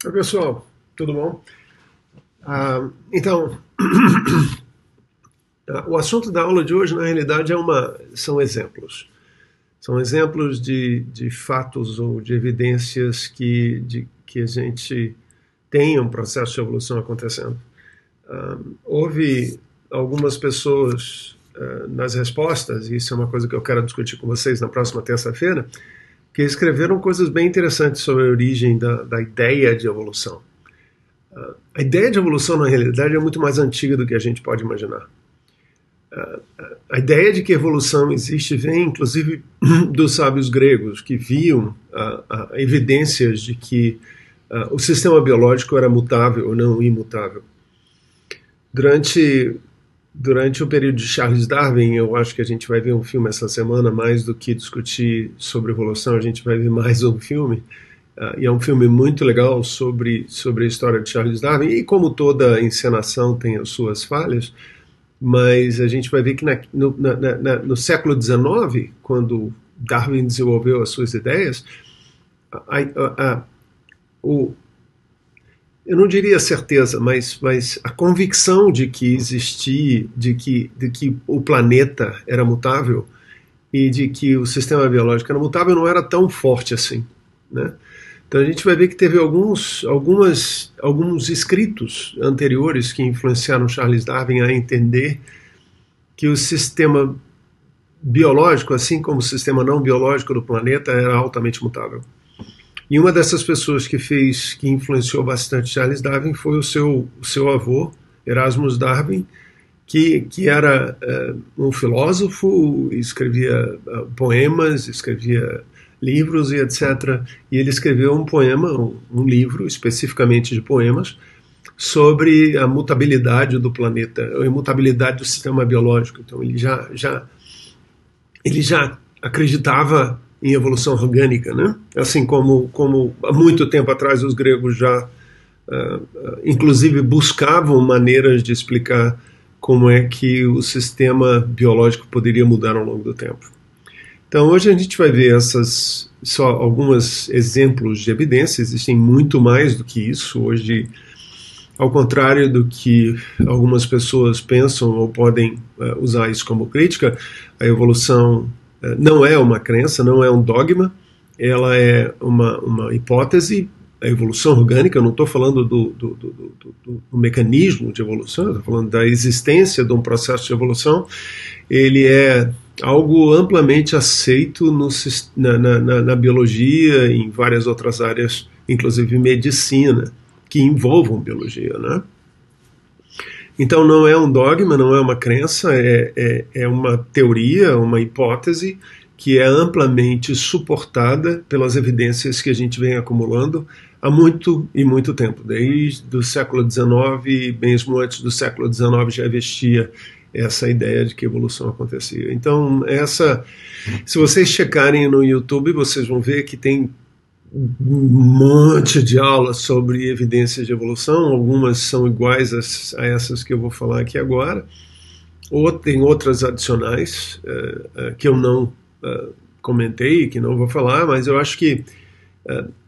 Oi, pessoal, tudo bom? Então, o assunto da aula de hoje, na realidade, são exemplos. São exemplos de fatos ou de evidências que a gente tem um processo de evolução acontecendo. Houve algumas pessoas nas respostas, e isso é uma coisa que eu quero discutir com vocês na próxima terça-feira, que escreveram coisas bem interessantes sobre a origem da ideia de evolução. A ideia de evolução, na realidade, é muito mais antiga do que a gente pode imaginar. A ideia de que evolução existe vem, inclusive, dos sábios gregos, que viam evidências de que o sistema biológico era mutável ou não imutável. Durante o período de Charles Darwin, eu acho que a gente vai ver um filme essa semana, mais do que discutir sobre evolução, a gente vai ver mais um filme, e é um filme muito legal sobre a história de Charles Darwin, e como toda encenação tem as suas falhas, mas a gente vai ver que no século XIX, quando Darwin desenvolveu as suas ideias, eu não diria certeza, mas a convicção de que existia, de que o planeta era mutável e de que o sistema biológico era mutável não era tão forte assim, né? Então a gente vai ver que teve alguns escritos anteriores que influenciaram Charles Darwin a entender que o sistema biológico, assim como o sistema não biológico do planeta, era altamente mutável. E uma dessas pessoas que influenciou bastante Charles Darwin foi o seu avô, Erasmus Darwin, que era um filósofo, escrevia poemas, escrevia livros e etc. E ele escreveu um livro especificamente de poemas, sobre a mutabilidade do planeta, a imutabilidade do sistema biológico. Então ele já acreditava em evolução orgânica, né? Assim como há muito tempo atrás os gregos já, inclusive, buscavam maneiras de explicar como é que o sistema biológico poderia mudar ao longo do tempo. Então hoje a gente vai ver só alguns exemplos de evidência, existem muito mais do que isso. Hoje, ao contrário do que algumas pessoas pensam ou podem usar isso como crítica, a evolução não é uma crença, não é um dogma, ela é uma hipótese, a evolução orgânica. Eu não estou falando do mecanismo de evolução, estou falando da existência de um processo de evolução. Ele é algo amplamente aceito na biologia e em várias outras áreas, inclusive medicina, que envolvam biologia, né? Então não é um dogma, não é uma crença, é uma teoria, uma hipótese que é amplamente suportada pelas evidências que a gente vem acumulando há muito e muito tempo. Desde o século XIX, mesmo antes do século XIX, já existia essa ideia de que evolução acontecia. Então, se vocês checarem no YouTube, vocês vão ver que tem um monte de aulas sobre evidências de evolução. Algumas são iguais a essas que eu vou falar aqui agora, ou tem outras adicionais que eu não comentei, que não vou falar, mas eu acho que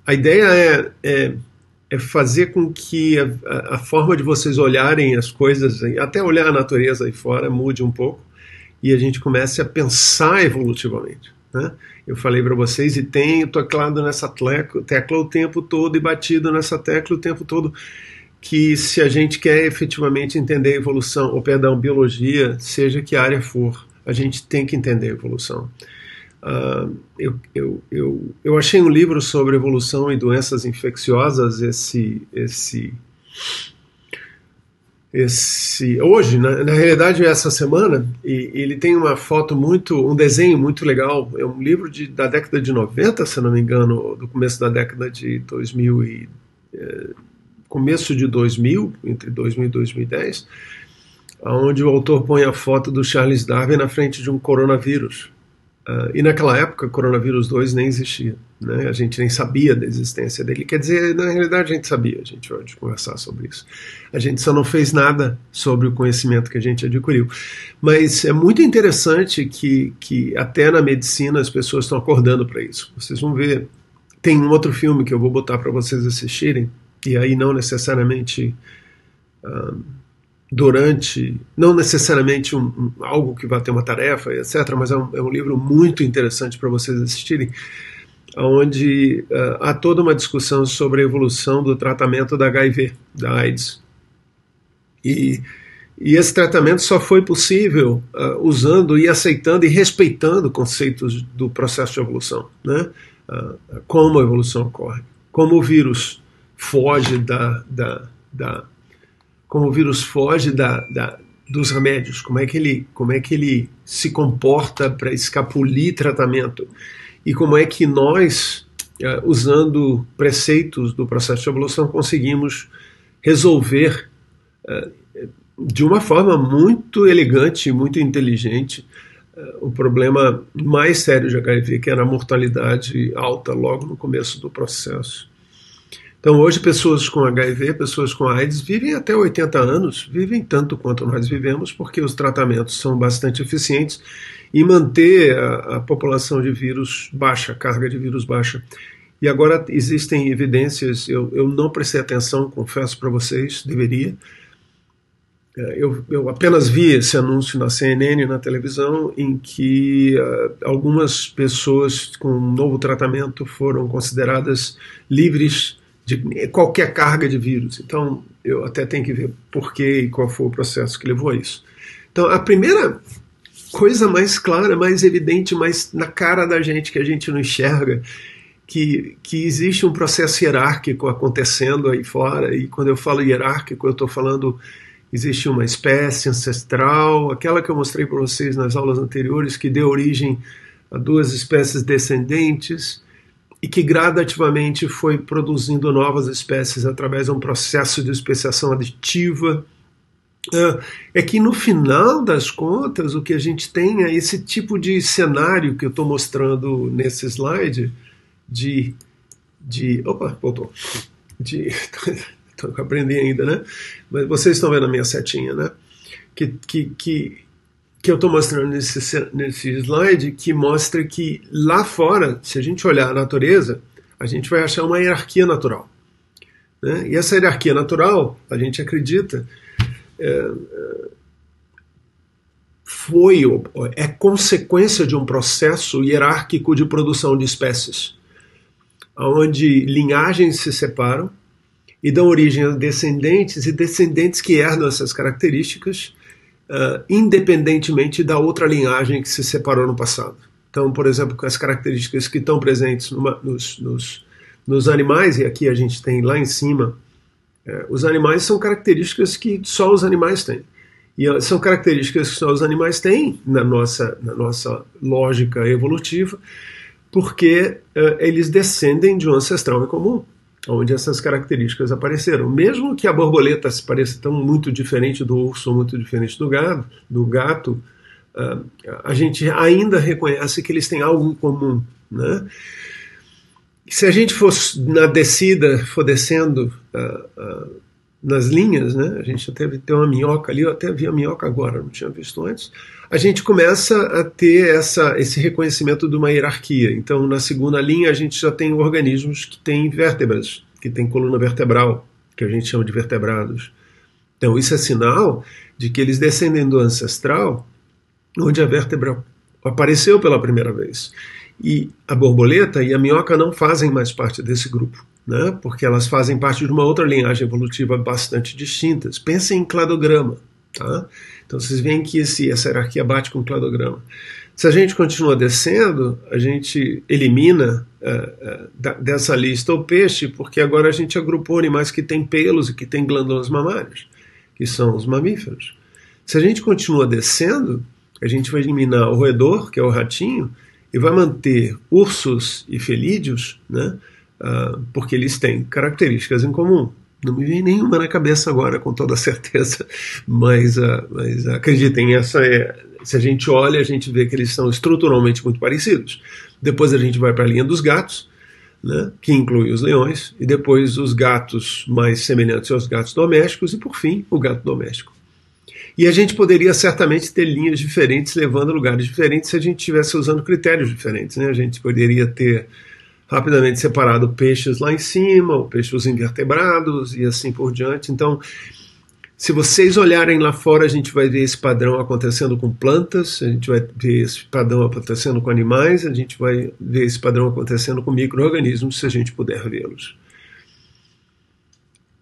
a ideia é fazer com que a forma de vocês olharem as coisas, até olhar a natureza aí fora, mude um pouco, e a gente comece a pensar evolutivamente, né? Eu falei para vocês, e tenho teclado nessa tecla o tempo todo e batido nessa tecla o tempo todo, que se a gente quer efetivamente entender a evolução, ou perdão, biologia, seja que área for, a gente tem que entender a evolução. Eu achei um livro sobre evolução e doenças infecciosas hoje, na realidade essa semana, e ele tem um desenho muito legal. É um livro da década de 90, se não me engano, do começo da década de 2000 começo de 2000, entre 2000 e 2010, onde o autor põe a foto do Charles Darwin na frente de um coronavírus. E naquela época, coronavírus 2 nem existia, né? A gente nem sabia da existência dele. Quer dizer, na realidade a gente sabia, a gente pode conversar sobre isso. A gente só não fez nada sobre o conhecimento que a gente adquiriu. Mas é muito interessante que até na medicina as pessoas estão acordando para isso. Vocês vão ver, tem um outro filme que eu vou botar para vocês assistirem, e aí não necessariamente não necessariamente algo que vai ter uma tarefa, etc., mas é um livro muito interessante para vocês assistirem, onde há toda uma discussão sobre a evolução do tratamento da HIV, da AIDS. E esse tratamento só foi possível usando e aceitando e respeitando conceitos do processo de evolução, né? Como a evolução ocorre, como o vírus foge como o vírus foge dos remédios, como é que ele se comporta para escapulir tratamento, e como é que nós, usando preceitos do processo de evolução, conseguimos resolver de uma forma muito elegante e muito inteligente o problema mais sério de HIV, que era a mortalidade alta logo no começo do processo. Então hoje pessoas com HIV, pessoas com AIDS vivem até 80 anos, vivem tanto quanto nós vivemos, porque os tratamentos são bastante eficientes em manter a população de vírus baixa, a carga de vírus baixa. E agora existem evidências, eu não prestei atenção, confesso para vocês, deveria. Eu apenas vi esse anúncio na CNN, na televisão, em que algumas pessoas com um novo tratamento foram consideradas livres de qualquer carga de vírus. Então, eu até tenho que ver por que e qual foi o processo que levou a isso. Então, a primeira coisa mais clara, mais evidente, mais na cara da gente, que a gente não enxerga, que existe um processo hierárquico acontecendo aí fora, e quando eu falo hierárquico, eu estou falando... Existe uma espécie ancestral, aquela que eu mostrei para vocês nas aulas anteriores, que deu origem a duas espécies descendentes e que gradativamente foi produzindo novas espécies através de um processo de especiação aditiva. É que no final das contas o que a gente tem é esse tipo de cenário que eu estou mostrando nesse slide opa, voltou. Estou aprendendo ainda, né? Mas vocês estão vendo a minha setinha, né? Que eu estou mostrando nesse slide, que mostra que lá fora, se a gente olhar a natureza, a gente vai achar uma hierarquia natural, né? E essa hierarquia natural, a gente acredita, é consequência de um processo hierárquico de produção de espécies, onde linhagens se separam e dão origem a descendentes, e descendentes que herdam essas características, independentemente da outra linhagem que se separou no passado. Então, por exemplo, com as características que estão presentes nos animais, e aqui a gente tem lá em cima, os animais são características que só os animais têm. E são características que só os animais têm na nossa lógica evolutiva, porque eles descendem de um ancestral em comum, onde essas características apareceram. Mesmo que a borboleta se pareça tão muito diferente do urso, muito diferente do gato, a gente ainda reconhece que eles têm algo em comum, né? Se a gente for na descida, for descendo nas linhas, né? A gente até tem uma minhoca ali, eu até vi a minhoca agora, não tinha visto antes. A gente começa a ter esse reconhecimento de uma hierarquia. Então, na segunda linha, a gente já tem organismos que têm vértebras, que têm coluna vertebral, que a gente chama de vertebrados. Então, isso é sinal de que eles descendem do ancestral, onde a vértebra apareceu pela primeira vez. E a borboleta e a minhoca não fazem mais parte desse grupo, né? Porque elas fazem parte de uma outra linhagem evolutiva bastante distintas. Pensem em cladograma, tá? Então vocês veem que essa hierarquia bate com o cladograma. Se a gente continua descendo, a gente elimina dessa lista o peixe, porque agora a gente agrupou animais que têm pelos e que têm glândulas mamárias, que são os mamíferos. Se a gente continua descendo, a gente vai eliminar o roedor, que é o ratinho, e vai manter ursos e felídeos, né? Porque eles têm características em comum. Não me vem nenhuma na cabeça agora, com toda certeza, mas acreditem, se a gente olha, a gente vê que eles são estruturalmente muito parecidos. Depois a gente vai para a linha dos gatos, né, que inclui os leões, e depois os gatos mais semelhantes aos gatos domésticos, e por fim, o gato doméstico. E a gente poderia certamente ter linhas diferentes, levando a lugares diferentes, se a gente estivesse usando critérios diferentes, né? A gente poderia ter rapidamente separado peixes lá em cima, ou peixes invertebrados e assim por diante. Então, se vocês olharem lá fora, a gente vai ver esse padrão acontecendo com plantas, a gente vai ver esse padrão acontecendo com animais, a gente vai ver esse padrão acontecendo com micro-organismos, se a gente puder vê-los.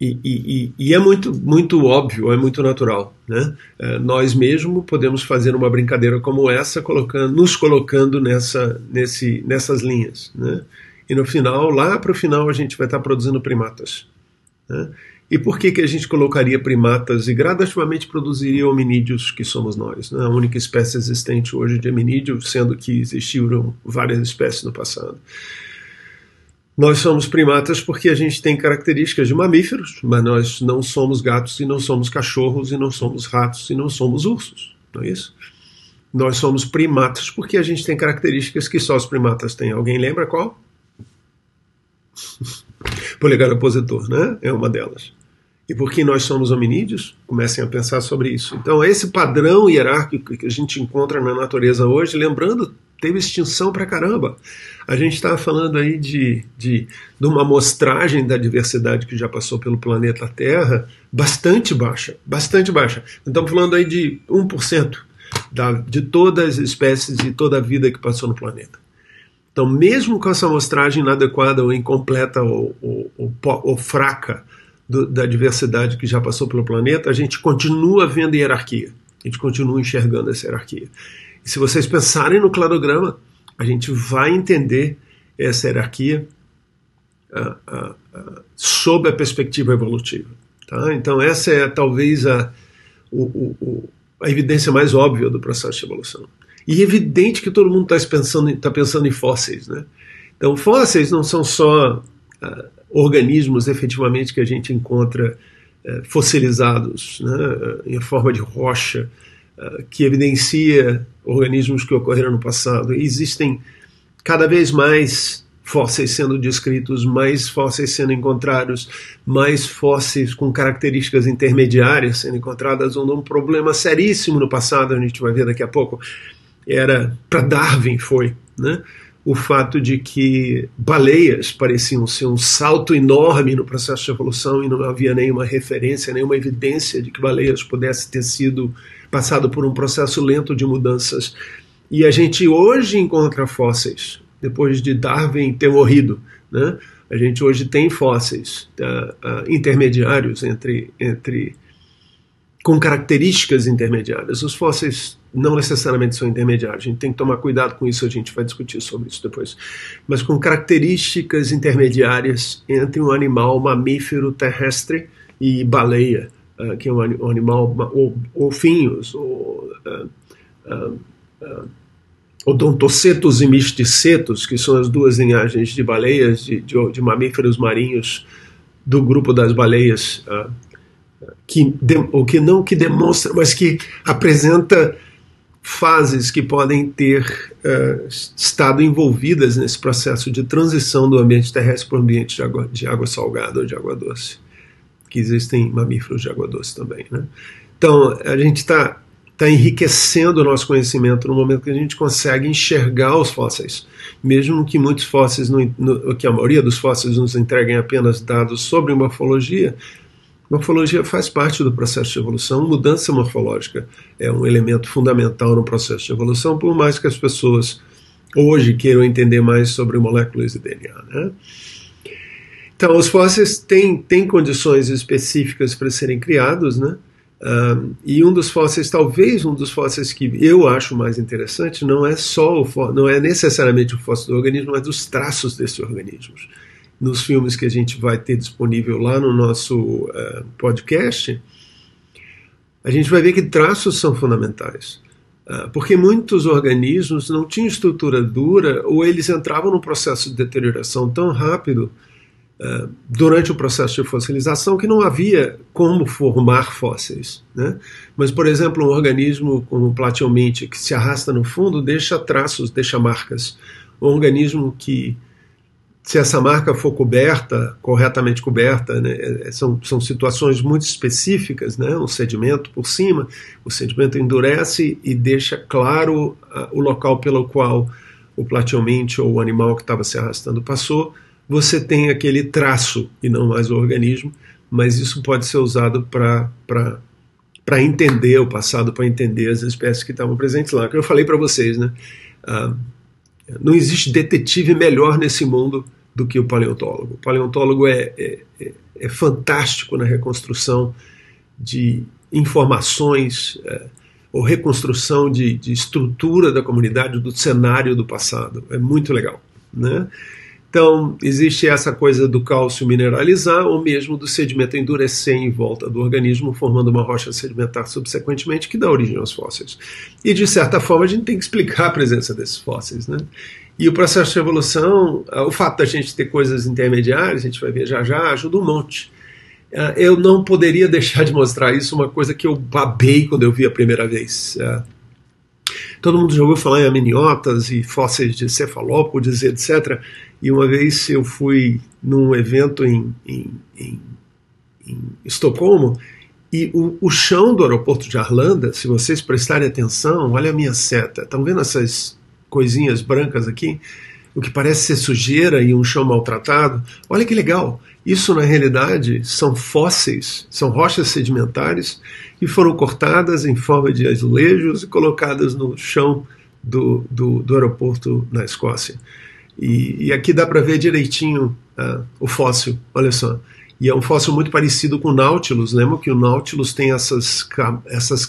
E é muito óbvio, é muito natural, né? Nós mesmos podemos fazer uma brincadeira como essa, nos colocando nessas linhas, né? E no final, lá para o final, a gente vai estar produzindo primatas, né? E por que a gente colocaria primatas e gradativamente produziria hominídeos, que somos nós, né? A única espécie existente hoje de hominídeo, sendo que existiram várias espécies no passado. Nós somos primatas porque a gente tem características de mamíferos, mas nós não somos gatos e não somos cachorros e não somos ratos e não somos ursos, não é isso? Nós somos primatas porque a gente tem características que só os primatas têm. Alguém lembra qual? Polegar opositor, né? É uma delas. E por que nós somos hominídeos? Comecem a pensar sobre isso. Então, esse padrão hierárquico que a gente encontra na natureza hoje, lembrando, teve extinção pra caramba. A gente está falando aí de uma amostragem da diversidade que já passou pelo planeta Terra bastante baixa, bastante baixa. Estamos falando aí de 1% de todas as espécies e toda a vida que passou no planeta. Então, mesmo com essa amostragem inadequada ou incompleta ou fraca da diversidade que já passou pelo planeta, a gente continua vendo hierarquia. A gente continua enxergando essa hierarquia. E se vocês pensarem no cladograma, a gente vai entender essa hierarquia sob a perspectiva evolutiva. Tá? Então essa é talvez a evidência mais óbvia do processo de evolução. E é evidente que todo mundo está pensando em fósseis, né? Então fósseis não são só organismos efetivamente que a gente encontra fossilizados, né, em forma de rocha, que evidencia organismos que ocorreram no passado. E existem cada vez mais fósseis sendo descritos, mais fósseis sendo encontrados, mais fósseis com características intermediárias sendo encontradas. Um problema seríssimo no passado, a gente vai ver daqui a pouco, era para Darwin, né? O fato de que baleias pareciam ser um salto enorme no processo de evolução e não havia nenhuma referência, nenhuma evidência de que baleias pudessem ter sido passado por um processo lento de mudanças. E a gente hoje encontra fósseis, depois de Darwin ter morrido, né? A gente hoje tem fósseis intermediários com características intermediárias. Os fósseis não necessariamente são intermediários, a gente tem que tomar cuidado com isso, a gente vai discutir sobre isso depois. Mas com características intermediárias entre um animal mamífero terrestre e baleia, que é um animal, ou ofinhos, ou odontocetos e misticetos, que são as duas linhagens de baleias, de mamíferos marinhos do grupo das baleias, que demonstra, mas que apresenta fases que podem ter estado envolvidas nesse processo de transição do ambiente terrestre para o ambiente de água salgada ou de água doce, que existem mamíferos de água doce também, né? Então, a gente está enriquecendo o nosso conhecimento no momento que a gente consegue enxergar os fósseis, mesmo que muitos fósseis, que a maioria dos fósseis nos entreguem apenas dados sobre morfologia. Morfologia faz parte do processo de evolução, mudança morfológica é um elemento fundamental no processo de evolução, por mais que as pessoas hoje queiram entender mais sobre moléculas de DNA, né? Então, os fósseis têm condições específicas para serem criados, né? E talvez um dos fósseis que eu acho mais interessante não é necessariamente o fóssil do organismo, mas dos traços desses organismos. Nos filmes que a gente vai ter disponível lá no nosso podcast, a gente vai ver que traços são fundamentais. Porque muitos organismos não tinham estrutura dura ou eles entravam num processo de deterioração tão rápido durante o processo de fossilização que não havia como formar fósseis, né? Mas, por exemplo, um organismo como o plateauminte que se arrasta no fundo deixa traços, deixa marcas. Um organismo que, se essa marca for corretamente coberta, né, são situações muito específicas, né, um sedimento por cima, o sedimento endurece e deixa claro o local pelo qual o plateauminte ou o animal que estava se arrastando passou, você tem aquele traço e não mais o organismo, mas isso pode ser usado para entender o passado, para entender as espécies que estavam presentes lá. Que eu falei para vocês, né? Não existe detetive melhor nesse mundo do que o paleontólogo. O paleontólogo é fantástico na reconstrução de informações, ou reconstrução de estrutura da comunidade, do cenário do passado. É muito legal, né? Então, existe essa coisa do cálcio mineralizar, ou mesmo do sedimento endurecer em volta do organismo, formando uma rocha sedimentar subsequentemente, que dá origem aos fósseis. E, de certa forma, a gente tem que explicar a presença desses fósseis, né? E o processo de evolução, o fato da gente ter coisas intermediárias, a gente vai ver já já, ajuda um monte. Eu não poderia deixar de mostrar isso, uma coisa que eu babei quando eu vi a primeira vez. Todo mundo já ouviu falar em aminiotas e fósseis de cefalópodes, etc. E uma vez eu fui num evento em Estocolmo, e o chão do aeroporto de Arlanda, se vocês prestarem atenção, olha a minha seta, estão vendo essas coisinhas brancas aqui? O que parece ser sujeira e um chão maltratado? Olha que legal! Isso, na realidade, são fósseis, são rochas sedimentares que foram cortadas em forma de azulejos e colocadas no chão do aeroporto na Escócia. E aqui dá para ver direitinho o fóssil, olha só. E é um fóssil muito parecido com o Nautilus. Lembra que o Nautilus tem essas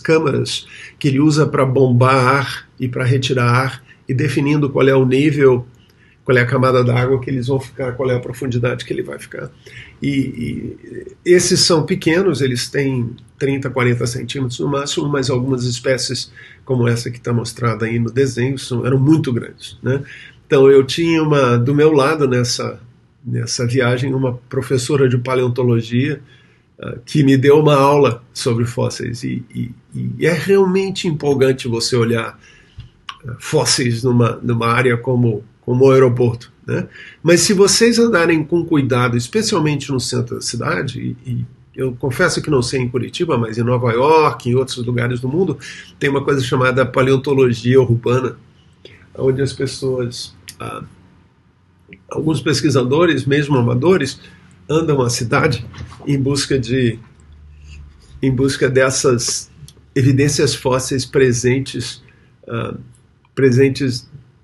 câmaras que ele usa para bombar ar e para retirar ar, e definindo qual é o nível, qual é a camada d'água que eles vão ficar, qual é a profundidade que ele vai ficar. E esses são pequenos, eles têm 30, 40 centímetros no máximo, mas algumas espécies, como essa que está mostrada aí no desenho, eram muito grandes, né? Então eu tinha do meu lado nessa viagem, uma professora de paleontologia que me deu uma aula sobre fósseis, e é realmente empolgante você olhar fósseis numa área como o aeroporto, né? Mas se vocês andarem com cuidado, especialmente no centro da cidade, e eu confesso que não sei em Curitiba, mas em Nova York, em outros lugares do mundo, tem uma coisa chamada paleontologia urbana, onde as pessoas, alguns pesquisadores, mesmo amadores, andam a cidade em busca dessas evidências fósseis presentes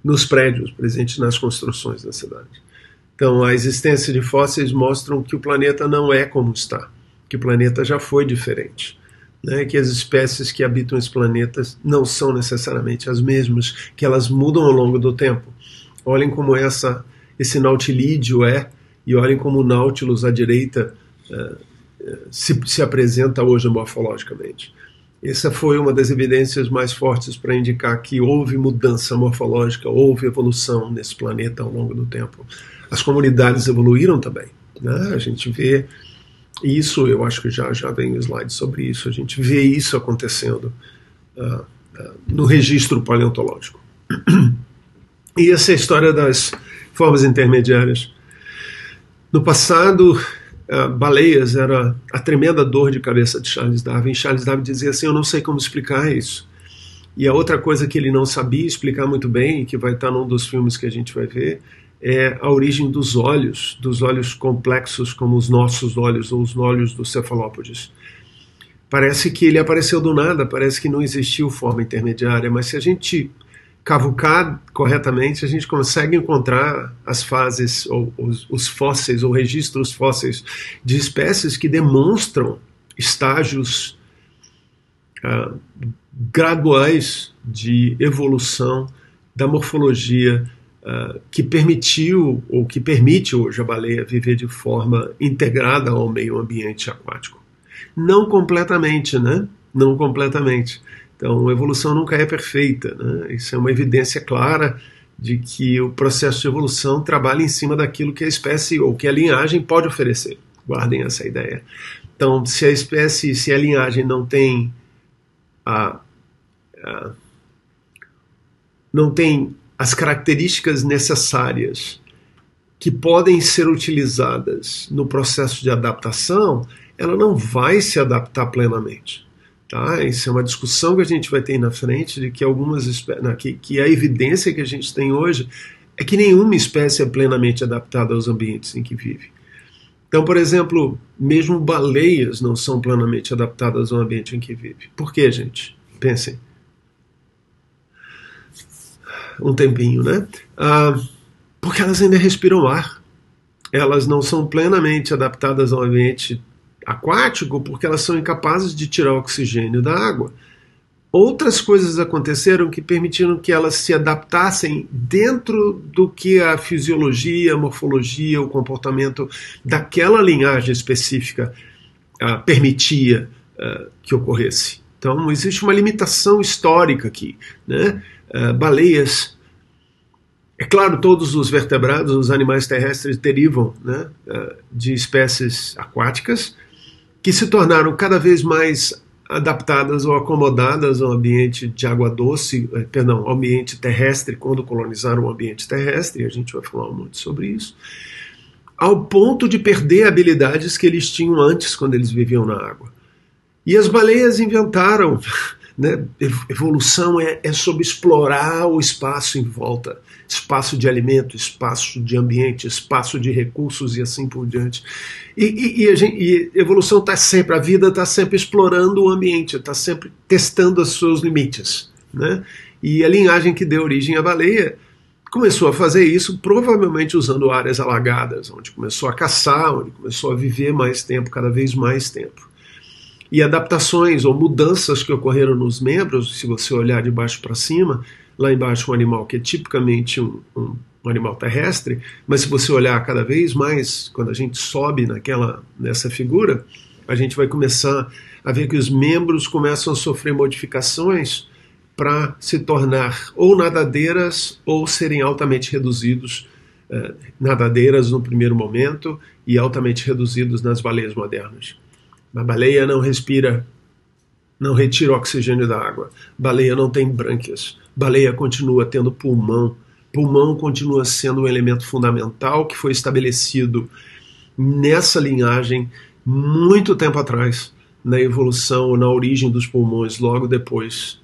nos prédios, presentes nas construções da cidade. Então, a existência de fósseis mostram que o planeta não é como está, que o planeta já foi diferente, né? Que as espécies que habitam esse planeta não são necessariamente as mesmas, que elas mudam ao longo do tempo. Olhem como esse nautilídeo e olhem como o Nautilus à direita se apresenta hoje morfologicamente. Essa foi uma das evidências mais fortes para indicar que houve mudança morfológica, houve evolução nesse planeta ao longo do tempo. As comunidades evoluíram também, né? A gente vê isso, eu acho que já vem um slide sobre isso, a gente vê isso acontecendo no registro paleontológico. E essa é a história das formas intermediárias. No passado, baleias era a tremenda dor de cabeça de Charles Darwin. Charles Darwin dizia assim: eu não sei como explicar isso. E a outra coisa que ele não sabia explicar muito bem, e que vai estar num dos filmes que a gente vai ver, é a origem dos olhos complexos como os nossos olhos, ou os olhos dos cefalópodes. Parece que ele apareceu do nada, parece que não existiu forma intermediária, mas se a gente cavucar corretamente, a gente consegue encontrar as fases, ou os fósseis, ou registros fósseis de espécies que demonstram estágios graduais de evolução da morfologia que permitiu, ou que permite hoje a baleia viver de forma integrada ao meio ambiente aquático. Não completamente, né? Não completamente. Então, a evolução nunca é perfeita, né? Isso é uma evidência clara de que o processo de evolução trabalha em cima daquilo que a espécie ou que a linhagem pode oferecer. Guardem essa ideia. Então, se a linhagem não tem as características necessárias que podem ser utilizadas no processo de adaptação, ela não vai se adaptar plenamente. tá? Isso é uma discussão que a gente vai ter na frente, de que que a evidência que a gente tem hoje é que nenhuma espécie é plenamente adaptada aos ambientes em que vive. Então, por exemplo, mesmo baleias não são plenamente adaptadas ao ambiente em que vive. Por quê, gente? Pensem. Um tempinho, né? Porque elas ainda respiram ar. Elas não são plenamente adaptadas ao ambiente aquático porque elas são incapazes de tirar o oxigênio da água. Outras coisas aconteceram que permitiram que elas se adaptassem dentro do que a fisiologia, a morfologia, o comportamento daquela linhagem específica permitia que ocorresse. Então, existe uma limitação histórica aqui, né? Baleias, é claro, todos os vertebrados, os animais terrestres derivam, né, de espécies aquáticas que se tornaram cada vez mais adaptadas ou acomodadas ao ambiente de água doce, ao ambiente terrestre, quando colonizaram o ambiente terrestre, e a gente vai falar muito sobre isso, ao ponto de perder habilidades que eles tinham antes, quando eles viviam na água. E as baleias inventaram, né, evolução é sobre explorar o espaço em volta, espaço de alimento, espaço de ambiente, espaço de recursos e assim por diante. E evolução está sempre, a vida está sempre explorando o ambiente, está sempre testando os seus limites, né? E a linhagem que deu origem à baleia começou a fazer isso provavelmente usando áreas alagadas, onde começou a caçar, onde começou a viver mais tempo, cada vez mais tempo. E adaptações ou mudanças que ocorreram nos membros, se você olhar de baixo para cima, lá embaixo um animal que é tipicamente um animal terrestre, mas se você olhar cada vez mais, quando a gente sobe nessa figura, a gente vai começar a ver que os membros começam a sofrer modificações para se tornar ou nadadeiras ou serem altamente reduzidos, nadadeiras no primeiro momento e altamente reduzidos nas baleias modernas. A baleia não respira, não retira o oxigênio da água. Baleia não tem brânquias. Baleia continua tendo pulmão. Pulmão continua sendo um elemento fundamental que foi estabelecido nessa linhagem muito tempo atrás, na evolução, na origem dos pulmões, logo depois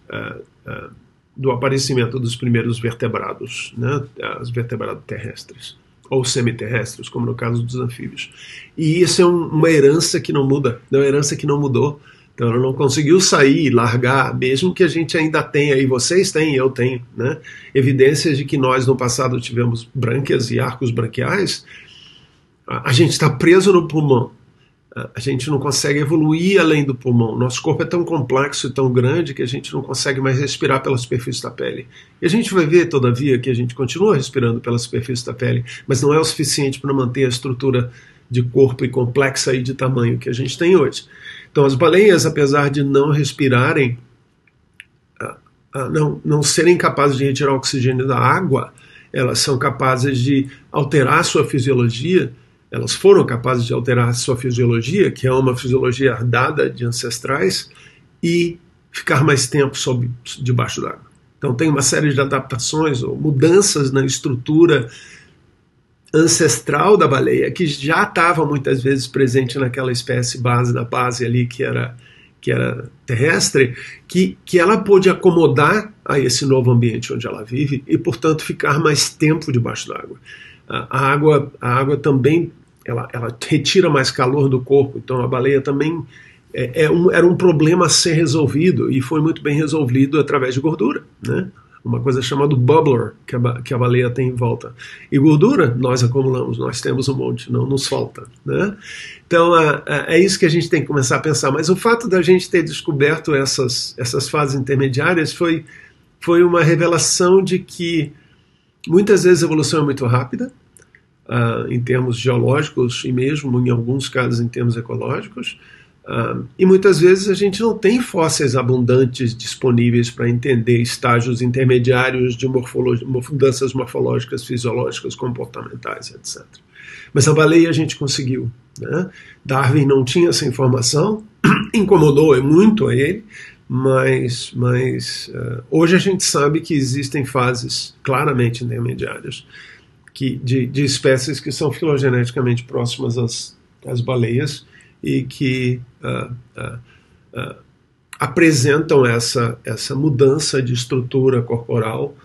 do aparecimento dos primeiros vertebrados, né, os vertebrados terrestres, ou semiterrestres, como no caso dos anfíbios. E isso é uma herança que não muda, é uma herança que não mudou. Então ela não conseguiu sair, largar, mesmo que a gente ainda tenha, e vocês têm, eu tenho, né, evidências de que nós no passado tivemos brânquias e arcos branquiais. A gente está preso no pulmão. A gente não consegue evoluir além do pulmão. Nosso corpo é tão complexo e tão grande que a gente não consegue mais respirar pela superfície da pele. E a gente vai ver, todavia, que a gente continua respirando pela superfície da pele, mas não é o suficiente para manter a estrutura de corpo e complexa e de tamanho que a gente tem hoje. Então as baleias, apesar de não respirarem, não serem capazes de retirar o oxigênio da água, elas são capazes de alterar sua fisiologia. Elas foram capazes de alterar a sua fisiologia, que é uma fisiologia herdada de ancestrais, e ficar mais tempo debaixo d'água. Então tem uma série de adaptações ou mudanças na estrutura ancestral da baleia, que já estava muitas vezes presente naquela espécie da base ali que era terrestre, que ela pôde acomodar a esse novo ambiente onde ela vive e, portanto, ficar mais tempo debaixo d'água. A água também ela retira mais calor do corpo, então a baleia também era um problema a ser resolvido, e foi muito bem resolvido através de gordura, né? Uma coisa chamada bubbler que a baleia tem em volta. E gordura nós acumulamos, nós temos um monte, não nos falta, né? Então é isso que a gente tem que começar a pensar. Mas o fato da gente ter descoberto essas fases intermediárias foi uma revelação de que muitas vezes a evolução é muito rápida, em termos geológicos e mesmo em alguns casos em termos ecológicos, e muitas vezes a gente não tem fósseis abundantes disponíveis para entender estágios intermediários de mudanças morfológicas, fisiológicas, comportamentais, etc. Mas a baleia a gente conseguiu, né? Darwin não tinha essa informação, incomodou muito a ele, mas hoje a gente sabe que existem fases claramente intermediárias de espécies que são filogeneticamente próximas às baleias e que apresentam essa mudança de estrutura corporal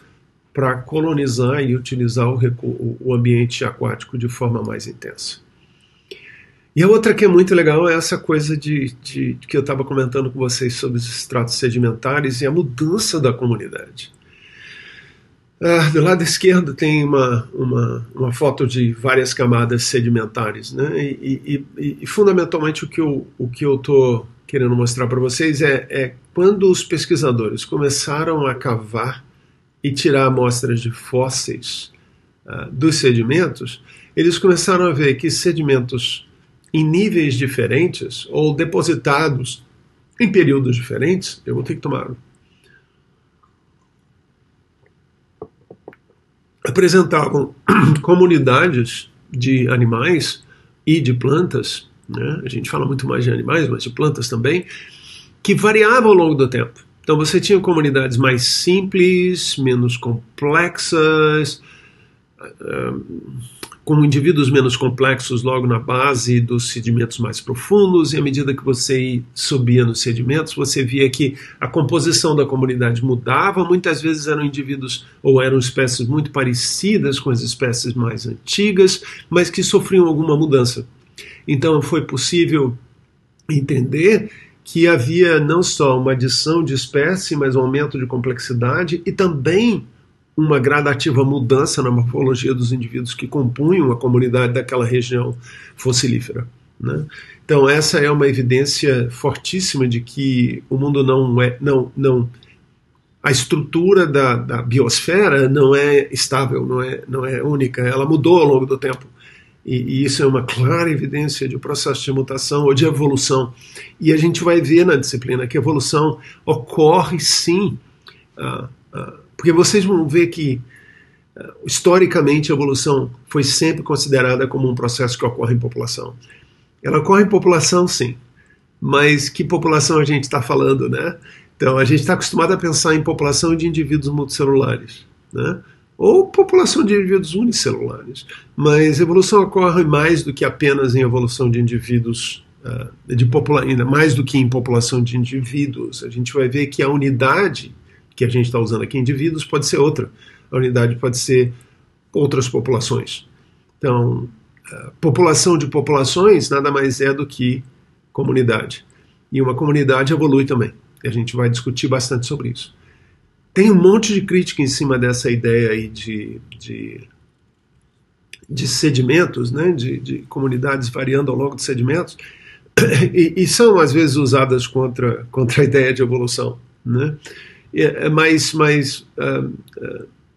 para colonizar e utilizar o ambiente aquático de forma mais intensa. E a outra que é muito legal é essa coisa que eu estava comentando com vocês sobre os estratos sedimentares e a mudança da comunidade. Do lado esquerdo tem uma foto de várias camadas sedimentares, né? E fundamentalmente o que eu estou querendo mostrar para vocês é quando os pesquisadores começaram a cavar e tirar amostras de fósseis dos sedimentos, eles começaram a ver que sedimentos em níveis diferentes ou depositados em períodos diferentes, eu vou ter que tomar água, apresentavam comunidades de animais e de plantas, né? A gente fala muito mais de animais, mas de plantas também, que variavam ao longo do tempo. Então você tinha comunidades mais simples, menos complexas, com indivíduos menos complexos logo na base dos sedimentos mais profundos, e à medida que você subia nos sedimentos, você via que a composição da comunidade mudava, muitas vezes eram indivíduos ou eram espécies muito parecidas com as espécies mais antigas, mas que sofriam alguma mudança. Então foi possível entender que havia não só uma adição de espécie, mas um aumento de complexidade e também uma gradativa mudança na morfologia dos indivíduos que compunham a comunidade daquela região fossilífera, né? Então essa é uma evidência fortíssima de que o mundo a estrutura da biosfera não é estável, não é única, ela mudou ao longo do tempo. E isso é uma clara evidência de processo de mutação ou de evolução. E a gente vai ver na disciplina que a evolução ocorre sim, porque vocês vão ver que historicamente a evolução foi sempre considerada como um processo que ocorre em população. Ela ocorre em população sim, mas que população a gente está falando, né? Então a gente está acostumado a pensar em população de indivíduos multicelulares, né? Ou população de indivíduos unicelulares, mas evolução ocorre mais do que apenas em evolução de indivíduos, ainda mais do que em população de indivíduos. A gente vai ver que a unidade que a gente está usando aqui, indivíduos, pode ser outra. A unidade pode ser outras populações. Então, população de populações nada mais é do que comunidade. E uma comunidade evolui também. E a gente vai discutir bastante sobre isso. Tem um monte de crítica em cima dessa ideia aí de sedimentos, né, de comunidades variando ao longo dos sedimentos, e são às vezes usadas contra a ideia de evolução, né?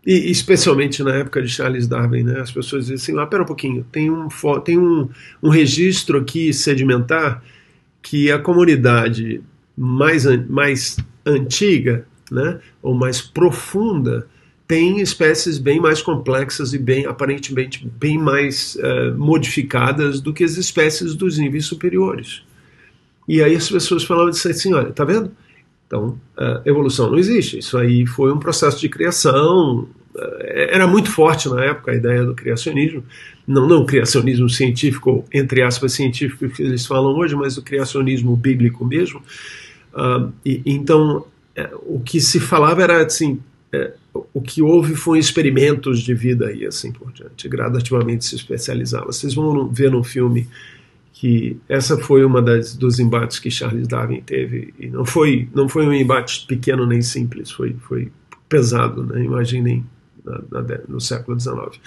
E especialmente na época de Charles Darwin, né, as pessoas dizem assim, pera um pouquinho, tem um registro aqui sedimentar que a comunidade mais antiga, né, ou mais profunda, tem espécies bem mais complexas e aparentemente bem mais modificadas do que as espécies dos níveis superiores. E aí as pessoas falavam assim, olha, tá vendo? Então, evolução não existe. Isso aí foi um processo de criação. Era muito forte na época a ideia do criacionismo. Não criacionismo científico, entre aspas, científico que eles falam hoje, mas o criacionismo bíblico mesmo. Então, o que se falava era assim, o que houve foi experimentos de vida e assim por diante, gradativamente se especializava. Vocês vão ver no filme que essa foi uma dos embates que Charles Darwin teve, e não foi um embate pequeno nem simples, foi pesado, né? Imaginem no século XIX.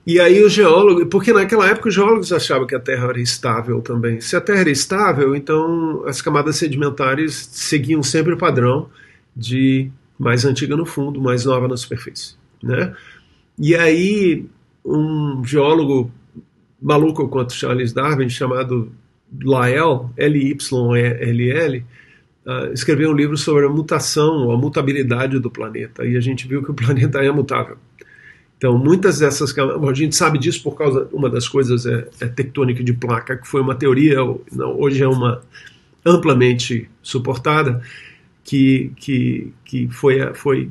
E aí o geólogo, porque naquela época os geólogos achavam que a Terra era estável também. Se a Terra era estável, então as camadas sedimentares seguiam sempre o padrão de mais antiga no fundo, mais nova na superfície, né? E aí um geólogo maluco quanto Charles Darwin, chamado Lyell, Lyell, escreveu um livro sobre a mutação, a mutabilidade do planeta, e a gente viu que o planeta é mutável. Então, muitas dessas camadas, a gente sabe disso por causa, uma das coisas é tectônica de placa, que foi uma teoria, hoje é uma amplamente suportada, que foi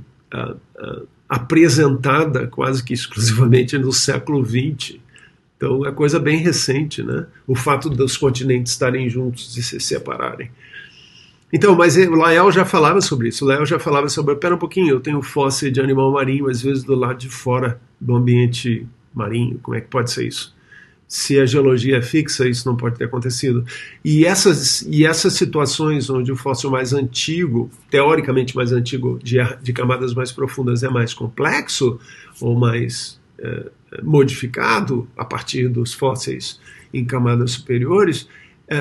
apresentada quase que exclusivamente no século XX. Então é coisa bem recente, né? O fato dos continentes estarem juntos e se separarem. Então, mas o Lyell já falava sobre isso. O Lyell já falava sobre, pera um pouquinho, eu tenho fóssil de animal marinho, às vezes do lado de fora do ambiente marinho. Como é que pode ser isso? Se a geologia é fixa, isso não pode ter acontecido. E essas situações onde o fóssil mais antigo, teoricamente mais antigo, de camadas mais profundas, é mais complexo ou mais modificado a partir dos fósseis em camadas superiores,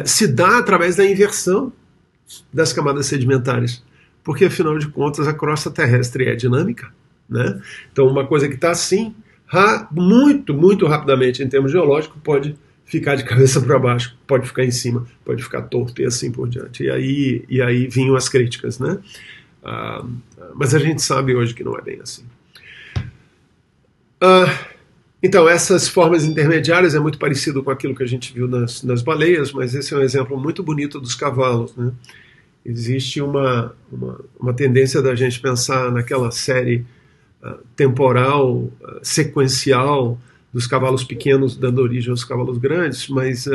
se dá através da inversão das camadas sedimentares, porque afinal de contas a crosta terrestre é dinâmica, né? Então uma coisa que está assim, muito rapidamente em termos geológicos, pode ficar de cabeça para baixo, pode ficar em cima, pode ficar torto e assim por diante. E aí vinham as críticas, né? Mas a gente sabe hoje que não é bem assim. Então, essas formas intermediárias é muito parecido com aquilo que a gente viu nas baleias, mas esse é um exemplo muito bonito dos cavalos, né? Existe uma tendência da gente pensar naquela série temporal, sequencial, dos cavalos pequenos dando origem aos cavalos grandes, mas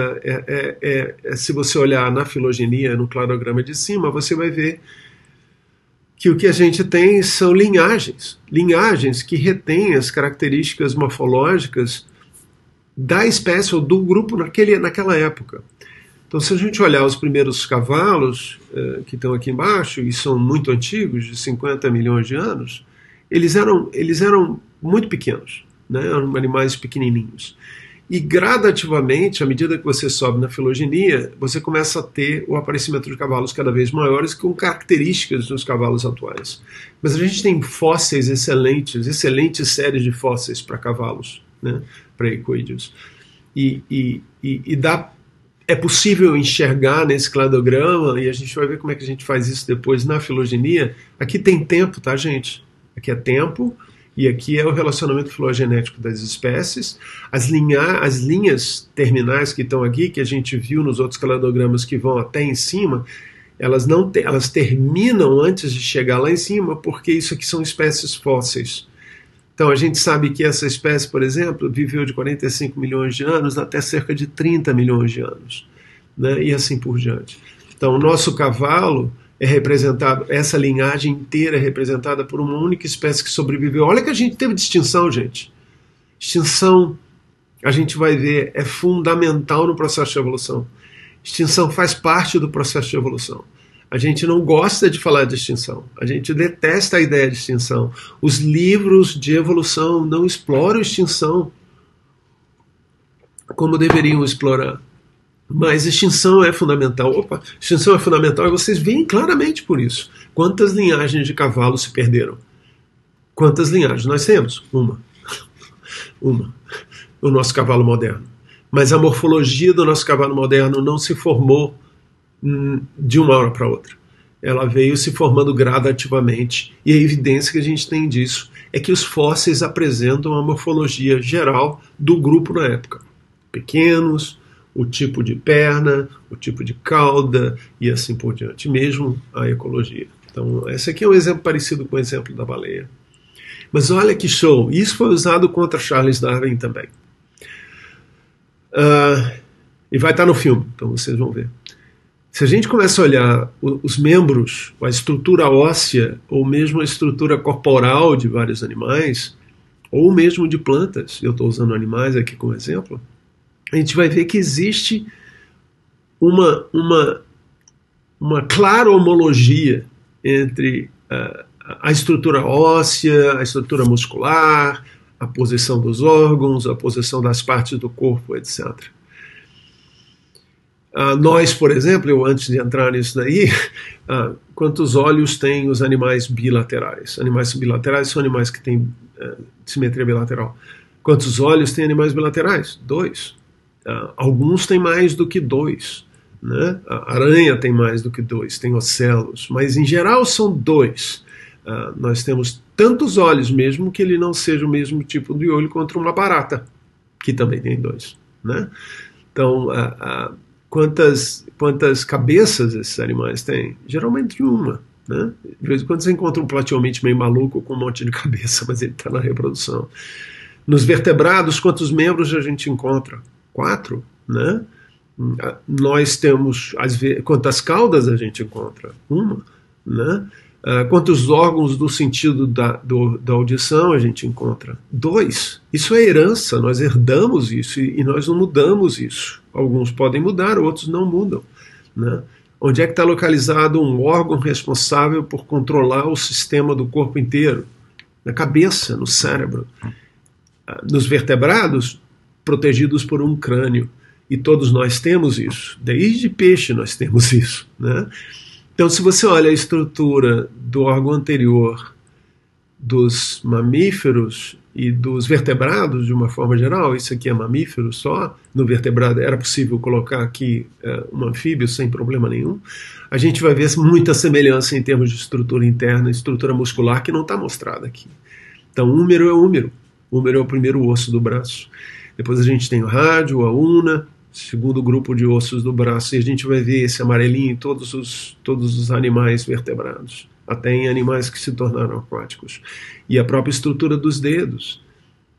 se você olhar na filogenia, no cladograma de cima, você vai ver que o que a gente tem são linhagens que retêm as características morfológicas da espécie ou do grupo naquela época. Então, se a gente olhar os primeiros cavalos que estão aqui embaixo, e são muito antigos, de 50 milhões de anos, eles eram muito pequenos, né? Eram animais pequenininhos. E gradativamente, à medida que você sobe na filogenia, você começa a ter o aparecimento de cavalos cada vez maiores com características dos cavalos atuais. Mas a gente tem fósseis excelentes séries de fósseis para cavalos, né, para equídeos. É possível enxergar nesse cladograma, e a gente vai ver como é que a gente faz isso depois na filogenia. Aqui tem tempo, tá, gente? Aqui é tempo. E aqui é o relacionamento filogenético das espécies. As linhas terminais que estão aqui, que a gente viu nos outros cladogramas que vão até em cima, elas terminam antes de chegar lá em cima, porque isso aqui são espécies fósseis. Então a gente sabe que essa espécie, por exemplo, viveu de 45 milhões de anos até cerca de 30 milhões de anos, né? E assim por diante. Então o nosso cavalo é representado, essa linhagem inteira é representada por uma única espécie que sobreviveu. Olha que a gente teve de extinção, gente. Extinção, a gente vai ver, é fundamental no processo de evolução. Extinção faz parte do processo de evolução. A gente não gosta de falar de extinção. A gente detesta a ideia de extinção. Os livros de evolução não exploram extinção como deveriam explorar. Mas extinção é fundamental. Extinção é fundamental e vocês veem claramente por isso. Quantas linhagens de cavalos se perderam? Quantas linhagens nós temos? Uma. O nosso cavalo moderno. Mas a morfologia do nosso cavalo moderno não se formou de uma hora para outra. Ela veio se formando gradativamente. E a evidência que a gente tem disso é que os fósseis apresentam a morfologia geral do grupo na época. Pequenos, o tipo de perna, o tipo de cauda e assim por diante, mesmo a ecologia. Então, esse aqui é um exemplo parecido com o exemplo da baleia. Mas olha que show! Isso foi usado contra Charles Darwin também. E vai estar no filme, então vocês vão ver. Se a gente começa a olhar os membros, a estrutura óssea, ou mesmo a estrutura corporal de vários animais, ou mesmo de plantas, eu estou usando animais aqui como exemplo, a gente vai ver que existe uma clara homologia entre a estrutura óssea, a estrutura muscular, a posição dos órgãos, a posição das partes do corpo, etc. Nós, por exemplo, antes de entrar nisso daí, quantos olhos têm os animais bilaterais? Animais bilaterais são animais que têm simetria bilateral. Quantos olhos têm animais bilaterais? 2. Alguns têm mais do que 2, né? A aranha tem mais do que 2, tem ocelos, mas em geral são 2. Nós temos tantos olhos, mesmo que ele não seja o mesmo tipo de olho contra uma barata, que também tem 2, né? Então, quantas cabeças esses animais têm? Geralmente uma, né? De vez em quando você encontra um plateomite meio maluco com um monte de cabeça, mas ele está na reprodução. Nos vertebrados, quantos membros a gente encontra? 4, né? Nós temos, às vezes, quantas caudas a gente encontra? Uma, né? Quantos órgãos do sentido da audição a gente encontra? 2. Isso é herança, nós herdamos isso e nós não mudamos isso. Alguns podem mudar, outros não mudam, né? Onde é que está localizado um órgão responsável por controlar o sistema do corpo inteiro? Na cabeça, no cérebro. Nos vertebrados, protegidos por um crânio. E todos nós temos isso. Desde peixe nós temos isso, né? Então, se você olha a estrutura do órgão anterior dos mamíferos e dos vertebrados, de uma forma geral, isso aqui é mamífero só, no vertebrado era possível colocar aqui um anfíbio sem problema nenhum, a gente vai ver muita semelhança em termos de estrutura interna, estrutura muscular, que não está mostrada aqui. Então, húmero é húmero. Húmero é o primeiro osso do braço. Depois a gente tem o rádio, a una, segundo grupo de ossos do braço, e a gente vai ver esse amarelinho em todos os animais vertebrados, até em animais que se tornaram aquáticos. E a própria estrutura dos dedos.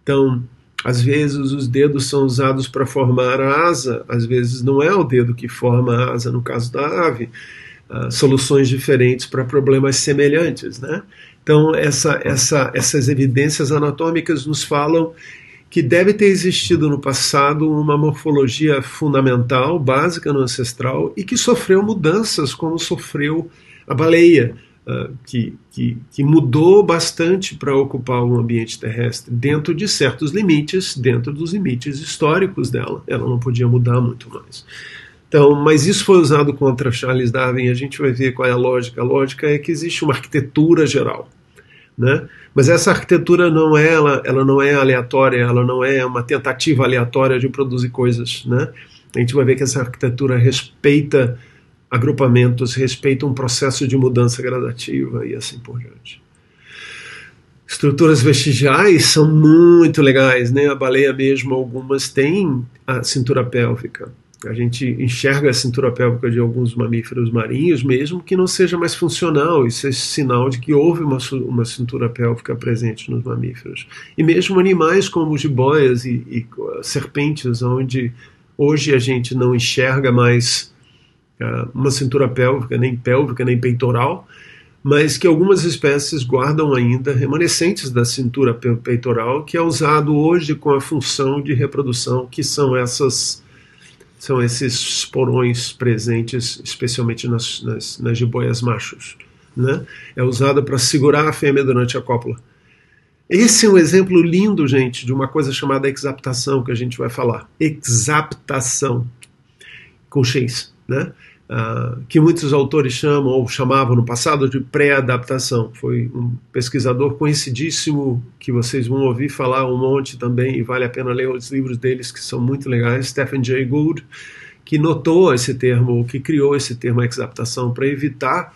Então, às vezes os dedos são usados para formar a asa, às vezes não é o dedo que forma a asa, no caso da ave. Soluções diferentes para problemas semelhantes, né? Então, essas evidências anatômicas nos falam que deve ter existido no passado uma morfologia fundamental, básica no ancestral, e que sofreu mudanças, como sofreu a baleia, que mudou bastante para ocupar o ambiente terrestre, dentro de certos limites, dentro dos limites históricos dela. Ela não podia mudar muito mais. Então, mas isso foi usado contra Charles Darwin, a gente vai ver qual é a lógica. A lógica é que existe uma arquitetura geral, né? Mas essa arquitetura ela não é aleatória, ela não é uma tentativa aleatória de produzir coisas, né? A gente vai ver que essa arquitetura respeita agrupamentos, respeita um processo de mudança gradativa e assim por diante. Estruturas vestigiais são muito legais, né? A baleia mesmo, algumas têm a cintura pélvica. A gente enxerga a cintura pélvica de alguns mamíferos marinhos, mesmo que não seja mais funcional. Isso é sinal de que houve uma cintura pélvica presente nos mamíferos. E mesmo animais como jiboias e serpentes, onde hoje a gente não enxerga mais uma cintura pélvica, nem peitoral, mas que algumas espécies guardam ainda remanescentes da cintura peitoral, que é usado hoje com a função de reprodução, que são esses porões presentes, especialmente nas jiboias machos, né? É usada para segurar a fêmea durante a cópula. Esse é um exemplo lindo, gente, de uma coisa chamada exaptação, que a gente vai falar. Exaptação, com X, né? Que muitos autores chamam, ou chamavam no passado, de pré-adaptação. Foi um pesquisador conhecidíssimo, que vocês vão ouvir falar um monte também, e vale a pena ler os livros deles, que são muito legais, Stephen Jay Gould, que notou esse termo, que criou esse termo exaptação, para evitar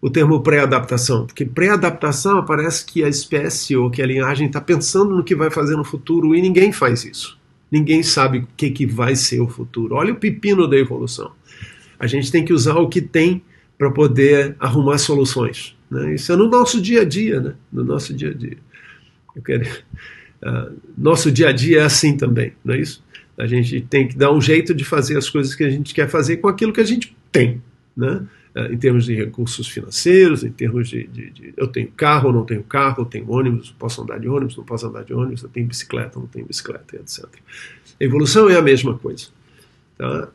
o termo pré-adaptação, porque pré-adaptação parece que a espécie ou que a linhagem está pensando no que vai fazer no futuro, e ninguém faz isso. Ninguém sabe o que vai ser o futuro. Olha o pepino da evolução. A gente tem que usar o que tem para poder arrumar soluções, né? Isso é no nosso dia a dia, né? No nosso dia a dia. Nosso dia a dia é assim também, não é isso? A gente tem que dar um jeito de fazer as coisas que a gente quer fazer com aquilo que a gente tem, né? Em termos de recursos financeiros, em termos de eu tenho carro, não tenho carro, eu tenho ônibus, posso andar de ônibus, não posso andar de ônibus, eu tenho bicicleta, não tenho bicicleta, etc. A evolução é a mesma coisa, tá?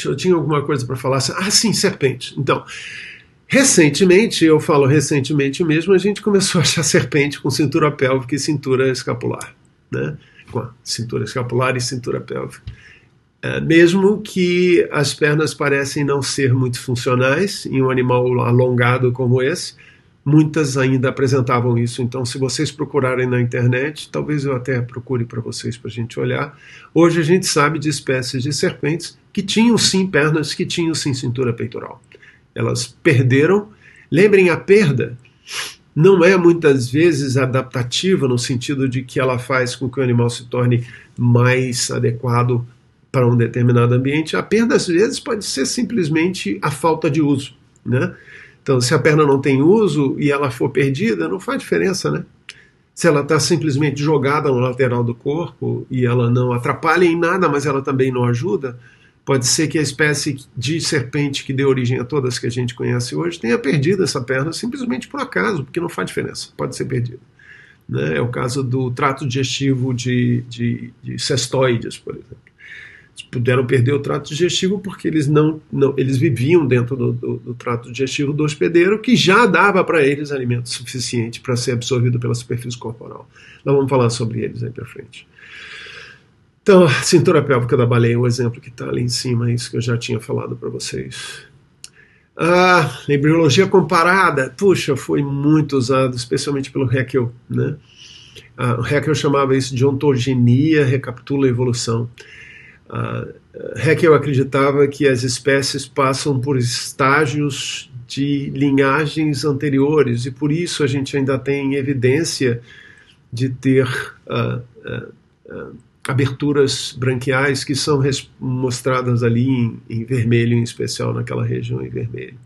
Eu tinha alguma coisa para falar. Sim, serpente. Então, recentemente, eu falo recentemente mesmo, a gente começou a achar serpente com cintura pélvica e cintura escapular, né? Com a cintura escapular e cintura pélvica. Mesmo que as pernas parecem não ser muito funcionais em um animal alongado como esse, muitas ainda apresentavam isso. Então, se vocês procurarem na internet, talvez eu até procure para vocês, para a gente olhar. Hoje a gente sabe de espécies de serpentes que tinham sim pernas, que tinham sim cintura peitoral. Elas perderam. Lembrem, a perda não é muitas vezes adaptativa, no sentido de que ela faz com que o animal se torne mais adequado para um determinado ambiente. A perda, às vezes, pode ser simplesmente a falta de uso, né? Então, se a perna não tem uso e ela for perdida, não faz diferença, né? se ela está simplesmente jogada no lateral do corpo e ela não atrapalha em nada, mas ela também não ajuda, pode ser que a espécie de serpente que deu origem a todas que a gente conhece hoje tenha perdido essa perna simplesmente por acaso, porque não faz diferença, pode ser perdida. Né? É o caso do trato digestivo de cestoides, por exemplo. Eles puderam perder o trato digestivo porque eles eles viviam dentro do trato digestivo do hospedeiro, que já dava para eles alimento suficiente para ser absorvido pela superfície corporal. Nós vamos falar sobre eles aí para frente. Então, a cintura pélvica da baleia, o exemplo que está ali em cima, é isso que eu já tinha falado para vocês. A embriologia comparada, puxa, foi muito usado, especialmente pelo Haeckel, né? O Haeckel chamava isso de ontogenia, recapitula a evolução. Haeckel acreditava que as espécies passam por estágios de linhagens anteriores e por isso a gente ainda tem evidência de ter aberturas branquiais que são mostradas ali em vermelho, em especial naquela região em vermelho.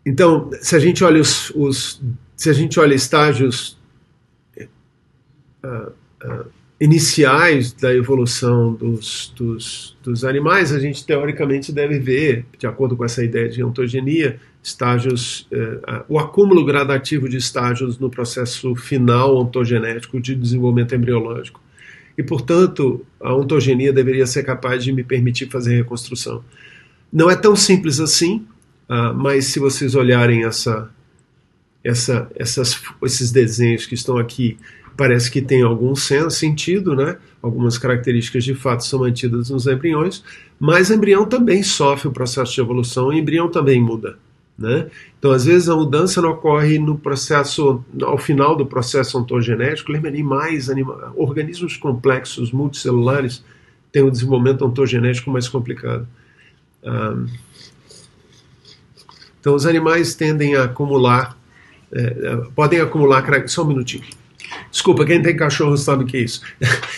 Então, se a gente olha se a gente olha estágios iniciais da evolução dos animais, a gente teoricamente deve ver, de acordo com essa ideia de ontogenia, estágios, o acúmulo gradativo de estágios no processo final ontogenético de desenvolvimento embriológico. E, portanto, a ontogenia deveria ser capaz de me permitir fazer reconstrução. Não é tão simples assim, mas se vocês olharem esses desenhos que estão aqui, parece que tem algum sentido, né? Algumas características de fato são mantidas nos embriões, mas o embrião também sofre o processo de evolução e o embrião também muda. Né? Então, às vezes, a mudança não ocorre no processo, ao final do processo ontogenético. Lembra, organismos complexos, multicelulares, têm um desenvolvimento ontogenético mais complicado. Então, os animais tendem a acumular, podem acumular, só um minutinho. Desculpa, quem tem cachorro sabe o que é isso.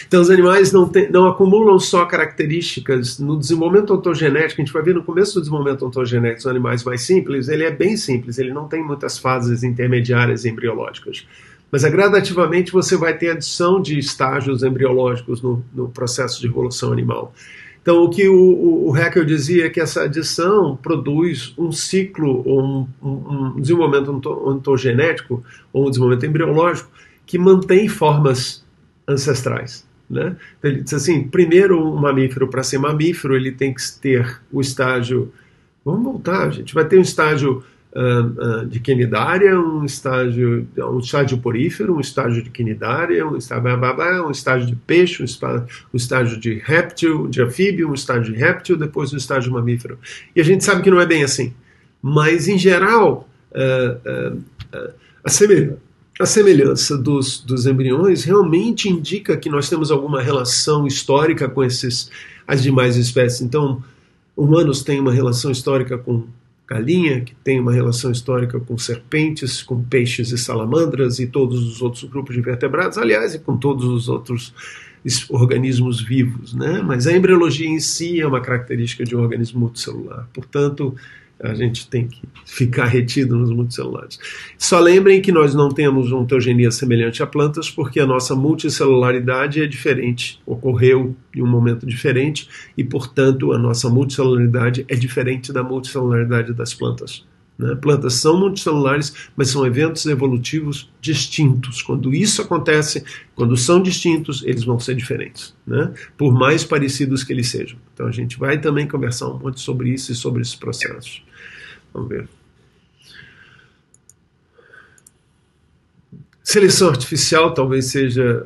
Então, os animais não acumulam só características. No desenvolvimento ontogenético, a gente vai ver no começo do desenvolvimento ontogenético dos animais mais simples, ele é bem simples, ele não tem muitas fases intermediárias embriológicas. Mas, gradativamente, você vai ter adição de estágios embriológicos no processo de evolução animal. Então, o que o Haeckel dizia é que essa adição produz um ciclo, ou um desenvolvimento ontogenético, ou um desenvolvimento embriológico, que mantém formas ancestrais. Né? Então, ele diz assim, primeiro um mamífero, para ser mamífero, ele tem que ter o estágio... Vamos voltar, gente. Vai ter um estágio de quinidária, um estágio porífero, um estágio de quinidária, um estágio de peixe, um estágio de réptil, de anfíbio, um estágio de réptil, depois um estágio mamífero. E a gente sabe que não é bem assim. Mas, em geral, a semelhança dos embriões realmente indica que nós temos alguma relação histórica com as demais espécies. Então, humanos têm uma relação histórica com galinha, que tem uma relação histórica com serpentes, com peixes e salamandras e todos os outros grupos de vertebrados, aliás, e com todos os outros organismos vivos. Né? Mas a embriologia em si é uma característica de um organismo multicelular. Portanto, a gente tem que ficar retido nos multicelulares. Só lembrem que nós não temos uma ontogenia semelhante a plantas porque a nossa multicelularidade é diferente, ocorreu em um momento diferente e, portanto, a nossa multicelularidade é diferente da multicelularidade das plantas. Né? Plantas são multicelulares, mas são eventos evolutivos distintos. Quando isso acontece, quando são distintos, eles vão ser diferentes, né? Por mais parecidos que eles sejam. Então a gente vai também conversar um monte sobre isso e sobre esses processos. Vamos ver. Seleção artificial talvez seja,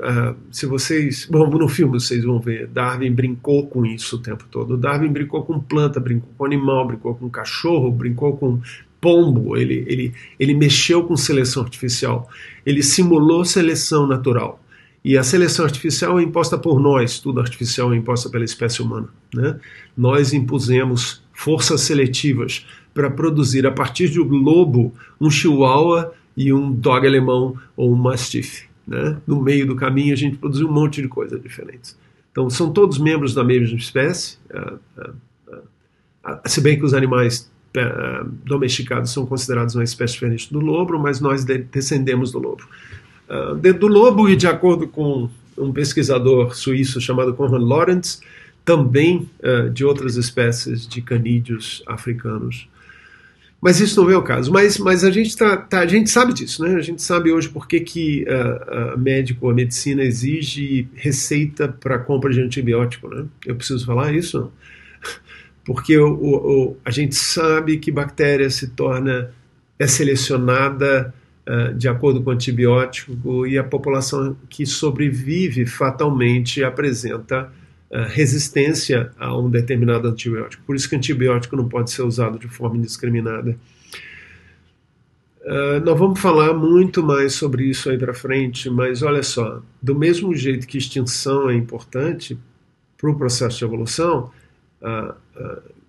se vocês, bom, no filme vocês vão ver, Darwin brincou com isso o tempo todo. Darwin brincou com planta, brincou com animal, brincou com cachorro, brincou com pombo, ele mexeu com seleção artificial, ele simulou seleção natural. E a seleção artificial é imposta por nós, tudo artificial é imposta pela espécie humana. Né? Nós impusemos forças seletivas para produzir, a partir de um lobo, um chihuahua e um dog alemão ou um mastiff. Né? No meio do caminho a gente produziu um monte de coisas diferentes. Então são todos membros da mesma espécie, se bem que os animais domesticados são considerados uma espécie diferente do lobo, mas nós descendemos do lobo. Do lobo, e de acordo com um pesquisador suíço chamado Konrad Lorenz, também de outras espécies de canídeos africanos. Mas isso não é o caso. Mas a gente sabe disso, né? A gente sabe hoje por que a medicina exige receita para compra de antibiótico, né? Eu preciso falar isso? Não? Porque a gente sabe que bactéria é selecionada de acordo com o antibiótico, e a população que sobrevive fatalmente apresenta resistência a um determinado antibiótico. Por isso que antibiótico não pode ser usado de forma indiscriminada. Nós vamos falar muito mais sobre isso aí para frente, mas olha só, do mesmo jeito que extinção é importante para o processo de evolução,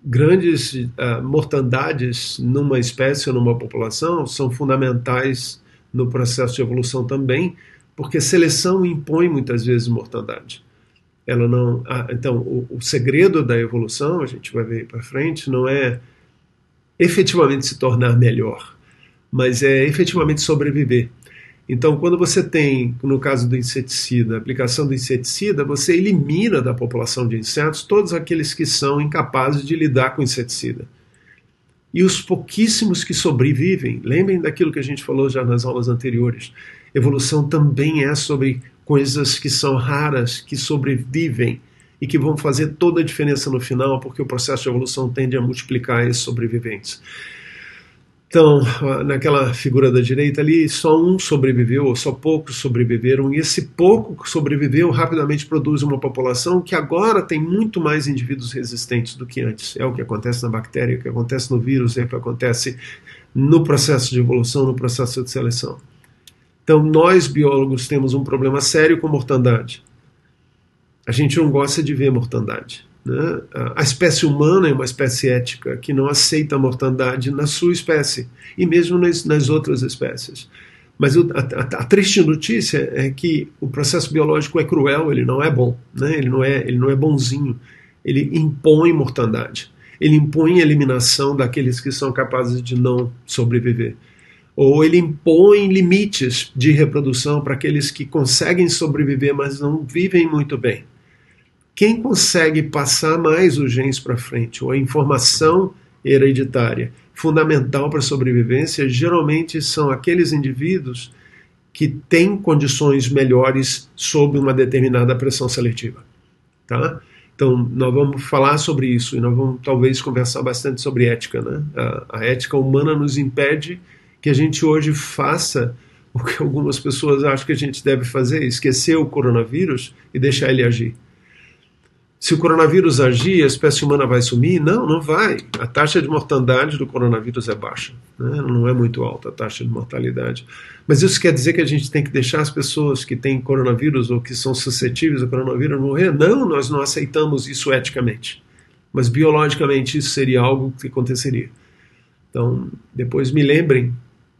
grandes mortandades numa espécie ou numa população são fundamentais no processo de evolução também, porque seleção impõe muitas vezes mortandade. Ela não, então, o segredo da evolução, a gente vai ver para frente, não é efetivamente se tornar melhor, mas é efetivamente sobreviver. Então, quando você tem, no caso do inseticida, a aplicação do inseticida, você elimina da população de insetos todos aqueles que são incapazes de lidar com o inseticida. E os pouquíssimos que sobrevivem, lembrem daquilo que a gente falou já nas aulas anteriores, evolução também é sobre coisas que são raras, que sobrevivem e que vão fazer toda a diferença no final, porque o processo de evolução tende a multiplicar esses sobreviventes. Então, naquela figura da direita ali, só um sobreviveu, ou só poucos sobreviveram, e esse pouco que sobreviveu rapidamente produz uma população que agora tem muito mais indivíduos resistentes do que antes. É o que acontece na bactéria, é o que acontece no vírus, é o que acontece no processo de evolução, no processo de seleção. Então, nós biólogos temos um problema sério com mortandade. A gente não gosta de ver mortandade, né? A espécie humana é uma espécie ética que não aceita a mortandade na sua espécie e mesmo nas outras espécies. Mas a triste notícia é que o processo biológico é cruel, ele não é bom, né? Ele não é bonzinho. Ele impõe mortandade. Ele impõe a eliminação daqueles que são capazes de não sobreviver. Ou ele impõe limites de reprodução para aqueles que conseguem sobreviver, mas não vivem muito bem. Quem consegue passar mais os genes para frente, ou a informação hereditária fundamental para a sobrevivência, geralmente são aqueles indivíduos que têm condições melhores sob uma determinada pressão seletiva. Tá? Então, nós vamos falar sobre isso e nós vamos talvez conversar bastante sobre ética, né? A ética humana nos impede que a gente hoje faça o que algumas pessoas acham que a gente deve fazer, esquecer o coronavírus e deixar ele agir. Se o coronavírus agir, a espécie humana vai sumir? Não, não vai. A taxa de mortandade do coronavírus é baixa, né? Não é muito alta a taxa de mortalidade. Mas isso quer dizer que a gente tem que deixar as pessoas que têm coronavírus ou que são suscetíveis ao coronavírus morrer? Não, nós não aceitamos isso eticamente. Mas biologicamente isso seria algo que aconteceria. Então, depois me lembrem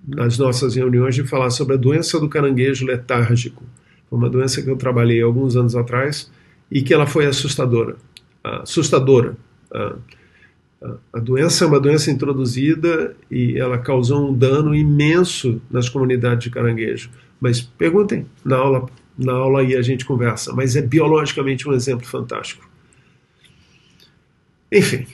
nas nossas reuniões de falar sobre a doença do caranguejo letárgico. Foi uma doença que eu trabalhei alguns anos atrás e que ela foi assustadora. A doença é uma doença introduzida e ela causou um dano imenso nas comunidades de caranguejo. Mas perguntem na aula e a gente conversa. Mas é biologicamente um exemplo fantástico. Enfim,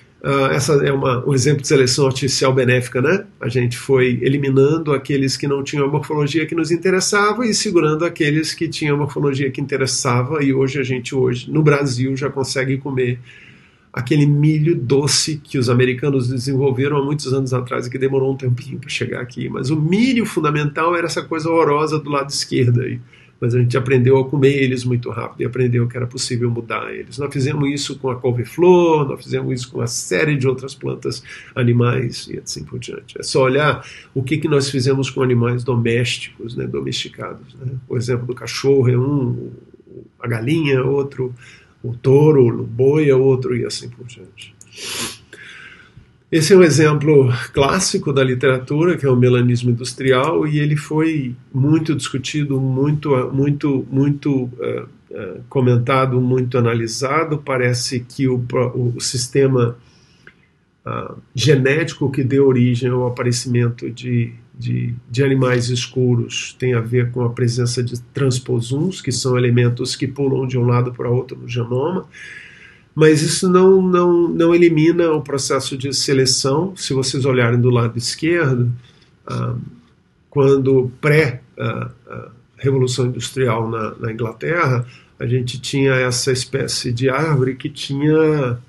essa é um exemplo de seleção artificial benéfica, né? A gente foi eliminando aqueles que não tinham a morfologia que nos interessava e segurando aqueles que tinham a morfologia que interessava, e hoje a gente, no Brasil, já consegue comer aquele milho doce que os americanos desenvolveram há muitos anos atrás e que demorou um tempinho para chegar aqui. Mas o milho fundamental era essa coisa horrorosa do lado esquerdo aí. Mas a gente aprendeu a comer eles muito rápido e aprendeu que era possível mudar eles. Nós fizemos isso com a couve-flor, nós fizemos isso com uma série de outras plantas, animais e assim por diante. É só olhar o que nós fizemos com animais domésticos, né, domesticados. Né? O exemplo do cachorro é um, a galinha é outro, o touro, o boi é outro e assim por diante. Esse é um exemplo clássico da literatura, que é o melanismo industrial, e ele foi muito discutido, muito comentado, muito analisado. Parece que o sistema genético que deu origem ao aparecimento de animais escuros tem a ver com a presença de transposons, que são elementos que pulam de um lado para outro no genoma, mas isso não elimina o processo de seleção. Se vocês olharem do lado esquerdo, quando pré-revolução industrial na Inglaterra, a gente tinha essa espécie de árvore que tinha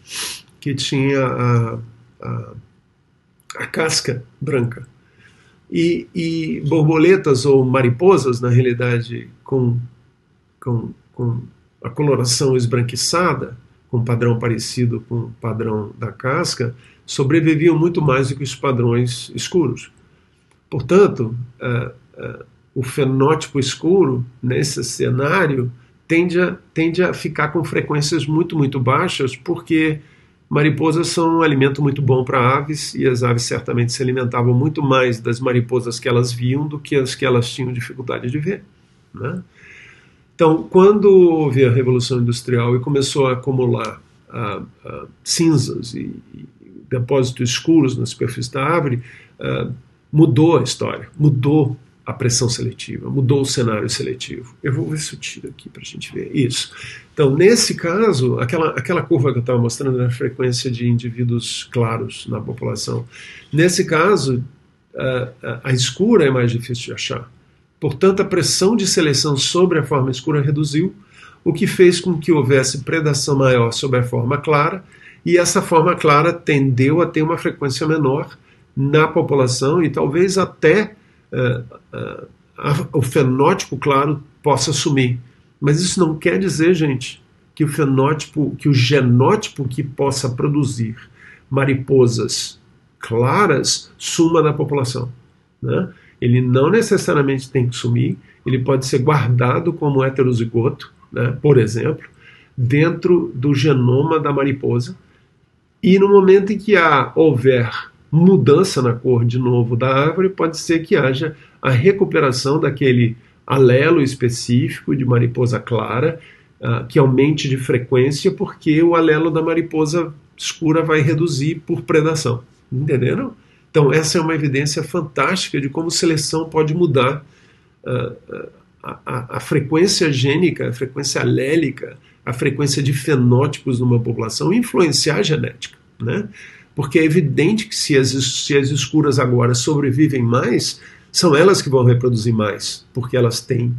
a casca branca. E borboletas ou mariposas, na realidade, com a coloração esbranquiçada, com um padrão parecido com o padrão da casca, sobreviviam muito mais do que os padrões escuros. Portanto, o fenótipo escuro, nesse cenário, tende a ficar com frequências muito, muito baixas, porque mariposas são um alimento muito bom para aves, e as aves certamente se alimentavam muito mais das mariposas que elas viam do que as que elas tinham dificuldade de ver, né? Então, quando houve a Revolução Industrial e começou a acumular cinzas e depósitos escuros na superfície da árvore, mudou a história, mudou a pressão seletiva, mudou o cenário seletivo. Eu vou ver se eu tiro aqui para a gente ver isso. Então, nesse caso, aquela curva que eu estava mostrando era a frequência de indivíduos claros na população. Nesse caso, a escura é mais difícil de achar. Portanto, a pressão de seleção sobre a forma escura reduziu, o que fez com que houvesse predação maior sobre a forma clara, e essa forma clara tendeu a ter uma frequência menor na população, e talvez até o fenótipo claro possa sumir. Mas isso não quer dizer, gente, que o genótipo que possa produzir mariposas claras suma na população, né? Ele não necessariamente tem que sumir, ele pode ser guardado como heterozigoto, né, por exemplo, dentro do genoma da mariposa, e no momento em que houver mudança na cor de novo da árvore, pode ser que haja a recuperação daquele alelo específico de mariposa clara, que aumente de frequência, porque o alelo da mariposa escura vai reduzir por predação. Entenderam? Então, essa é uma evidência fantástica de como seleção pode mudar a frequência gênica, a frequência alélica, a frequência de fenótipos numa população, influenciar a genética, né? Porque é evidente que se as escuras agora sobrevivem mais, são elas que vão reproduzir mais, porque elas têm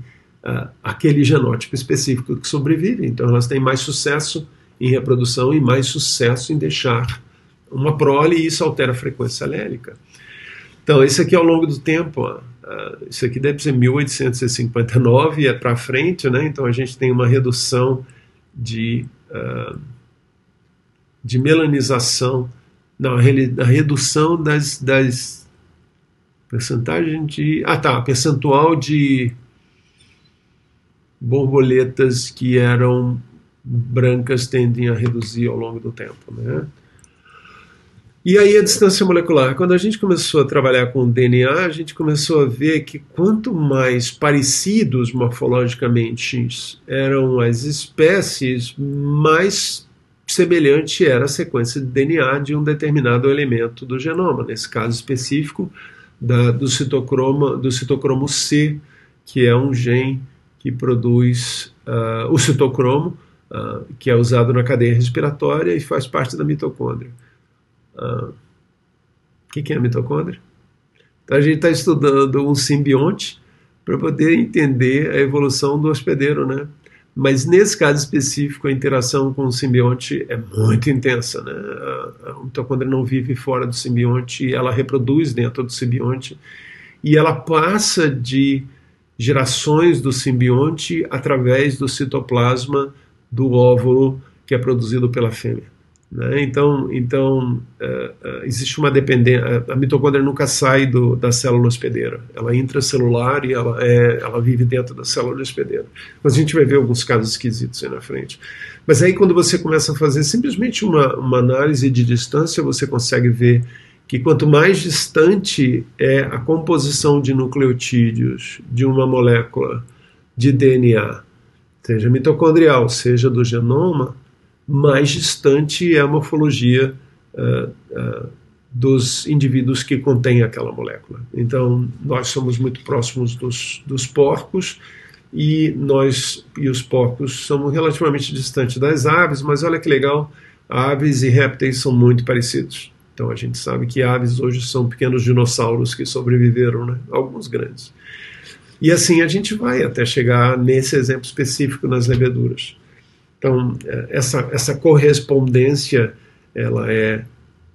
aquele genótipo específico que sobrevive. Então, elas têm mais sucesso em reprodução e mais sucesso em deixar uma prole, e isso altera a frequência alélica. Então, isso aqui ao longo do tempo, isso aqui deve ser 1859 e é para frente, né? Então a gente tem uma redução de melanização, a redução das percentagem de... percentual de borboletas que eram brancas tendem a reduzir ao longo do tempo, né? E aí a distância molecular. Quando a gente começou a trabalhar com o DNA, a gente começou a ver que quanto mais parecidos morfologicamente eram as espécies, mais semelhante era a sequência de DNA de um determinado elemento do genoma. Nesse caso específico, do citocromo C, que é um gene que produz o citocromo, que é usado na cadeia respiratória e faz parte da mitocôndria. O que é a mitocôndria? Então a gente está estudando um simbionte para poder entender a evolução do hospedeiro, né? Mas nesse caso específico a interação com o simbionte é muito intensa, né? A mitocôndria não vive fora do simbionte e ela reproduz dentro do simbionte, e ela passa de gerações do simbionte através do citoplasma do óvulo que é produzido pela fêmea, né? Então existe uma dependência. A mitocôndria nunca sai da célula hospedeira, ela é intracelular e ela vive dentro da célula hospedeira. Mas a gente vai ver alguns casos esquisitos aí na frente. Mas aí quando você começa a fazer simplesmente uma análise de distância, você consegue ver que quanto mais distante é a composição de nucleotídeos de uma molécula de DNA, seja mitocondrial, seja do genoma, mais distante é a morfologia dos indivíduos que contêm aquela molécula. Então, nós somos muito próximos dos porcos, e os porcos somos relativamente distantes das aves, mas olha que legal, aves e répteis são muito parecidos. Então a gente sabe que aves hoje são pequenos dinossauros que sobreviveram, né? Alguns grandes. E assim a gente vai até chegar nesse exemplo específico nas leveduras. Então essa correspondência, ela é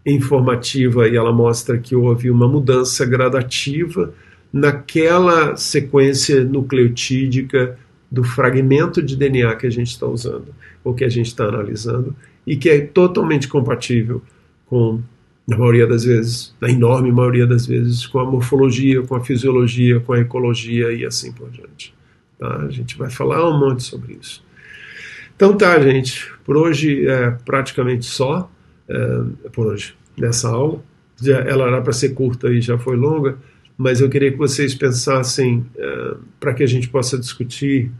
informativa e ela mostra que houve uma mudança gradativa naquela sequência nucleotídica do fragmento de DNA que a gente está usando, ou que a gente está analisando, e que é totalmente compatível com, na maioria das vezes, na enorme maioria das vezes, com a morfologia, com a fisiologia, com a ecologia e assim por diante. Tá? A gente vai falar um monte sobre isso. Então tá, gente, por hoje é praticamente só, por hoje, nessa aula. Ela era para ser curta e já foi longa, mas eu queria que vocês pensassem para que a gente possa discutir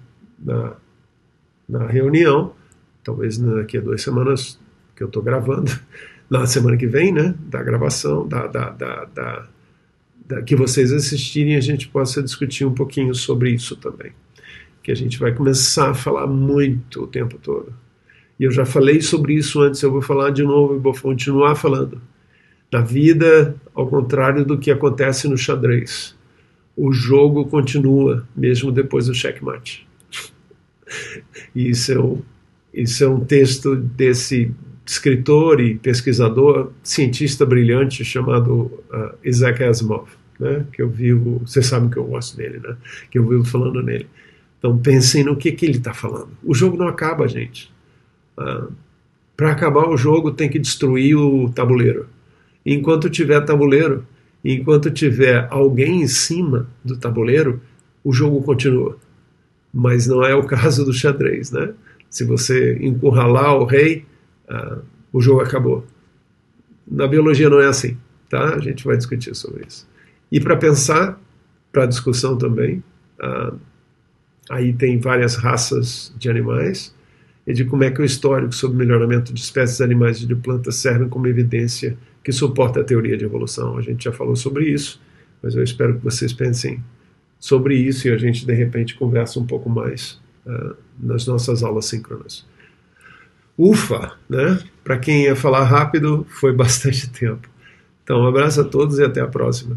na reunião, talvez daqui a 2 semanas que eu estou gravando, na semana que vem, né, da gravação, que vocês assistirem, a gente possa discutir um pouquinho sobre isso também, que a gente vai começar a falar muito o tempo todo. E eu já falei sobre isso antes, eu vou falar de novo e vou continuar falando. Na vida, ao contrário do que acontece no xadrez, o jogo continua, mesmo depois do checkmate. E isso é um texto desse escritor e pesquisador, cientista brilhante chamado Isaac Asimov, né? Que eu vivo, vocês sabem que eu gosto dele, né? Que eu vivo falando nele. Então pensem no que ele está falando. O jogo não acaba, gente. Para acabar o jogo tem que destruir o tabuleiro. Enquanto tiver tabuleiro, enquanto tiver alguém em cima do tabuleiro, o jogo continua. Mas não é o caso do xadrez, né? Se você encurralar o rei, o jogo acabou. Na biologia não é assim, tá? A gente vai discutir sobre isso. E para pensar, para discussão também, aí tem várias raças de animais, e de como é que o histórico sobre o melhoramento de espécies animais e de plantas servem como evidência que suporta a teoria de evolução. A gente já falou sobre isso, mas eu espero que vocês pensem sobre isso e a gente, de repente, conversa um pouco mais nas nossas aulas síncronas. Ufa, né? Para quem ia falar rápido, foi bastante tempo. Então, um abraço a todos e até a próxima.